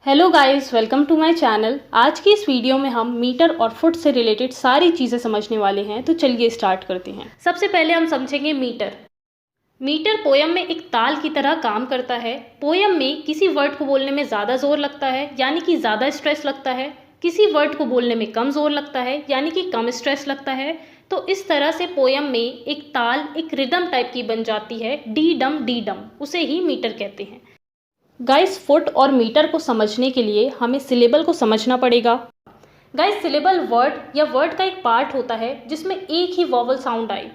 Hello guys, welcome to my channel. आज की इस वीडियो में हम मीटर और फुट से रिलेटेड सारी चीज़ें समझने वाले हैं। तो चलिए स्टार्ट करते हैं। सबसे पहले हम समझेंगे मीटर। मीटर पोयम में एक ताल की तरह काम करता है। पोयम में किसी वर्ड को बोलने में ज़्यादा जोर लगता है यानी कि ज़्यादा स्ट्रेस लगता है, किसी वर्ड को बोलने में कम जोर लगता है यानी कि कम स्ट्रेस लगता है। तो इस तरह से पोयम में एक ताल एक रिदम टाइप की बन जाती है, डी डम, उसे ही मीटर कहते हैं। गाइस, फुट और मीटर को समझने के लिए हमें सिलेबल को समझना पड़ेगा। गाइस, सिलेबल वर्ड या वर्ड का एक पार्ट होता है जिसमें एक ही वॉवल साउंड आए,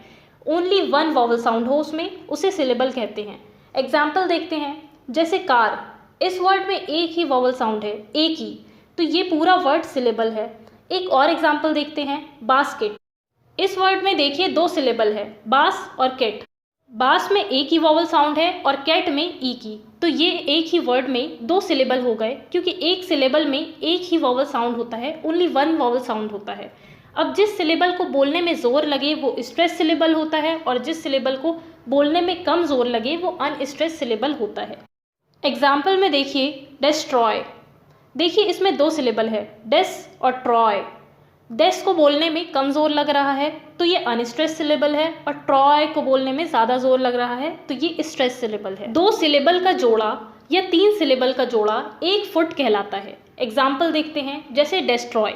ओनली वन वॉवल साउंड हो उसमें, उसे सिलेबल कहते हैं। एग्जाम्पल देखते हैं, जैसे कार, इस वर्ड में एक ही वॉवल साउंड है, एक ही, तो ये पूरा वर्ड सिलेबल है। एक और एग्जाम्पल देखते हैं, बास्केट, इस वर्ड में देखिए दो सिलेबल है, बास और केट। बास में एक ही वॉवल साउंड है और कैट में ई की, तो ये एक ही वर्ड में दो सिलेबल हो गए, क्योंकि एक सिलेबल में एक ही वॉवल साउंड होता है, ओनली वन वॉवल साउंड होता है। अब जिस सिलेबल को बोलने में जोर लगे वो स्ट्रेस सिलेबल होता है, और जिस सिलेबल को बोलने में कम जोर लगे वो अनस्ट्रेस सिलेबल होता है। एग्जाम्पल में देखिए, डेस्ट्रॉय, देखिए इसमें दो सिलेबल है, डेस और ट्रॉय। डेस को बोलने में कम जोर लग रहा है तो ये अनस्ट्रेस सिलेबल है, और ट्रॉय को बोलने में ज़्यादा जोर लग रहा है तो ये स्ट्रेस सिलेबल है। दो सिलेबल का जोड़ा या तीन सिलेबल का जोड़ा एक फुट कहलाता है। एग्जाम्पल देखते हैं, जैसे डेस्ट्रॉय,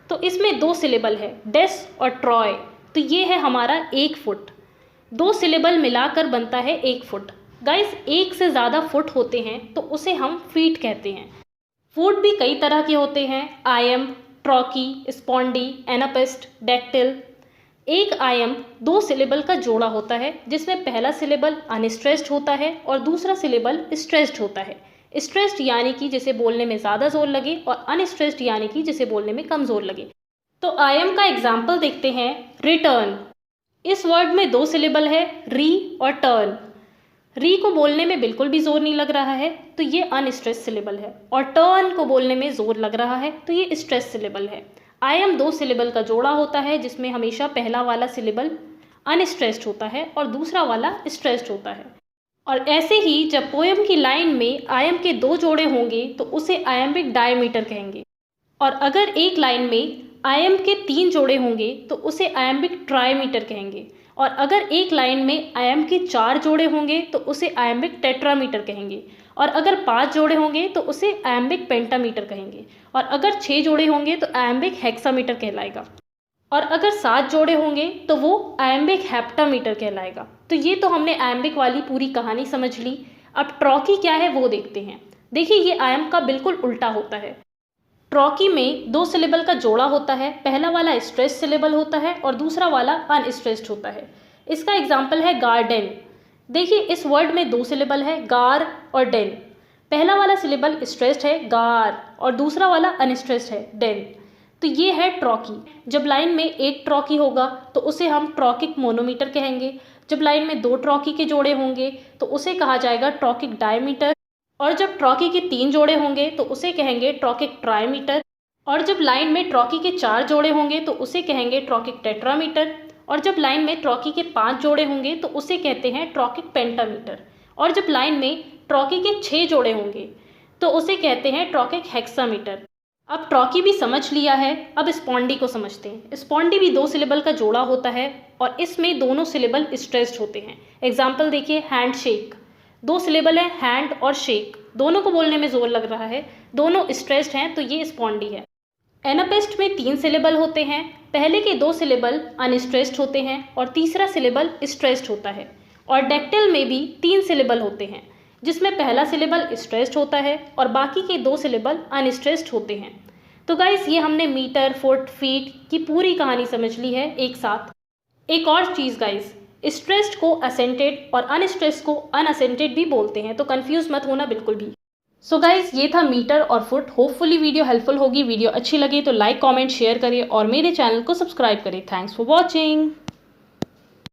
तो इसमें दो सिलेबल है, डेस और ट्रॉय, तो ये है हमारा एक फुट। दो सिलेबल मिलाकर बनता है एक फुट। गाइस, एक से ज़्यादा फुट होते हैं तो उसे हम फीट कहते हैं। फुट भी कई तरह के होते हैं, आयम, ट्रॉकी, स्पॉन्डी, एनापिस्ट, डेक्टिल। एक आयम दो सिलेबल का जोड़ा होता है जिसमें पहला सिलेबल अनस्ट्रेस्ड होता है और दूसरा सिलेबल स्ट्रेस्ड होता है। स्ट्रेस्ड यानी कि जिसे बोलने में ज़्यादा जोर लगे, और अनस्ट्रेस्ड यानी कि जिसे बोलने में कम जोर लगे। तो आयम का एग्जाम्पल देखते हैं, रिटर्न, इस वर्ड में दो सिलेबल है, री और टर्न। री को बोलने में बिल्कुल भी जोर नहीं लग रहा है तो ये अनस्ट्रेस सिलेबल है, और टर्न को बोलने में जोर लग रहा है तो ये स्ट्रेस सिलेबल है। आयम दो सिलेबल का जोड़ा होता है जिसमें हमेशा पहला वाला सिलेबल अनस्ट्रेस्ड होता है और दूसरा वाला स्ट्रेस्ड होता है। और ऐसे ही जब पोयम की लाइन में आयम के दो जोड़े होंगे तो उसे आयम्बिक डायमीटर कहेंगे, और अगर एक लाइन में आयम के तीन जोड़े होंगे तो उसे आयम्बिक ट्राईमीटर कहेंगे, और अगर एक लाइन में आयम के चार जोड़े होंगे तो उसे आयम्बिक टेट्रामीटर कहेंगे, और अगर पांच जोड़े होंगे तो उसे आयम्बिक पेंटामीटर कहेंगे, और अगर छह जोड़े होंगे तो आयम्बिक हेक्सामीटर कहलाएगा, और अगर सात जोड़े होंगे तो वो आयम्बिक हेप्टामीटर कहलाएगा। तो ये तो हमने आयम्बिक वाली पूरी कहानी समझ ली। अब ट्रॉकी क्या है वो देखते हैं। देखिए, ये आयम का बिल्कुल उल्टा होता है। ट्रॉकी में दो सिलेबल का जोड़ा होता है, पहला वाला स्ट्रेस सिलेबल होता है और दूसरा वाला अनस्ट्रेस्ड होता है। इसका एग्जाम्पल है गार्डन। देखिए, इस वर्ड में दो सिलेबल है, गार और डेन। पहला वाला सिलेबल स्ट्रेस्ड है, गार, और दूसरा वाला अनस्ट्रेस्ड है, डेन। तो ये है ट्रॉकी। जब लाइन में एक ट्रॉकी होगा तो उसे हम ट्रॉकिक मोनोमीटर कहेंगे। जब लाइन में दो ट्रॉकी के जोड़े होंगे तो उसे कहा जाएगा ट्रॉकिक डायमीटर, और जब ट्रॉकी के तीन जोड़े होंगे तो उसे कहेंगे ट्रॉकिक ट्राईमीटर, और जब लाइन में ट्रॉकी के चार जोड़े होंगे तो उसे कहेंगे ट्रॉकिक टेट्रामीटर, और जब लाइन में ट्रॉकी के पांच जोड़े होंगे तो उसे कहते हैं ट्रॉकिक पेंटामीटर, और जब लाइन में ट्रॉकी के छह जोड़े होंगे तो उसे कहते हैं ट्रॉकिक हेक्सामीटर। अब ट्रॉकी भी समझ लिया है, अब स्पॉन्डी को समझते हैं। स्पॉन्डी भी दो सिलेबल का जोड़ा होता है और इसमें दोनों सिलेबल स्ट्रेस्ड होते हैं। एग्जाम्पल देखिए, हैंड शेक, दो सिलेबल है, हैंड और शेक, दोनों को बोलने में जोर लग रहा है, दोनों स्ट्रेस्ड हैं, तो ये स्पॉन्डी है। एनापिस्ट में तीन सिलेबल होते हैं, पहले के दो सिलेबल अनस्ट्रेस्ड होते हैं और तीसरा सिलेबल स्ट्रेस्ड होता है। और डेक्टिल में भी तीन सिलेबल होते हैं जिसमें पहला सिलेबल स्ट्रेस्ड होता है और बाकी के दो सिलेबल अनस्ट्रेस्ड होते हैं। तो गाइस, ये हमने मीटर, फुट, फीट की पूरी कहानी समझ ली है एक साथ। एक और चीज़ गाइस, स्ट्रेस्ड को असेंटेड और अनस्ट्रेस्ड को अनअसेंटेड भी बोलते हैं, तो कंफ्यूज मत होना बिल्कुल भी। सो गाइस, ये था मीटर और फुट। होपफुली वीडियो हेल्पफुल होगी। वीडियो अच्छी लगी तो लाइक, कमेंट, शेयर करिए और मेरे चैनल को सब्सक्राइब करिए। Thanks for watching.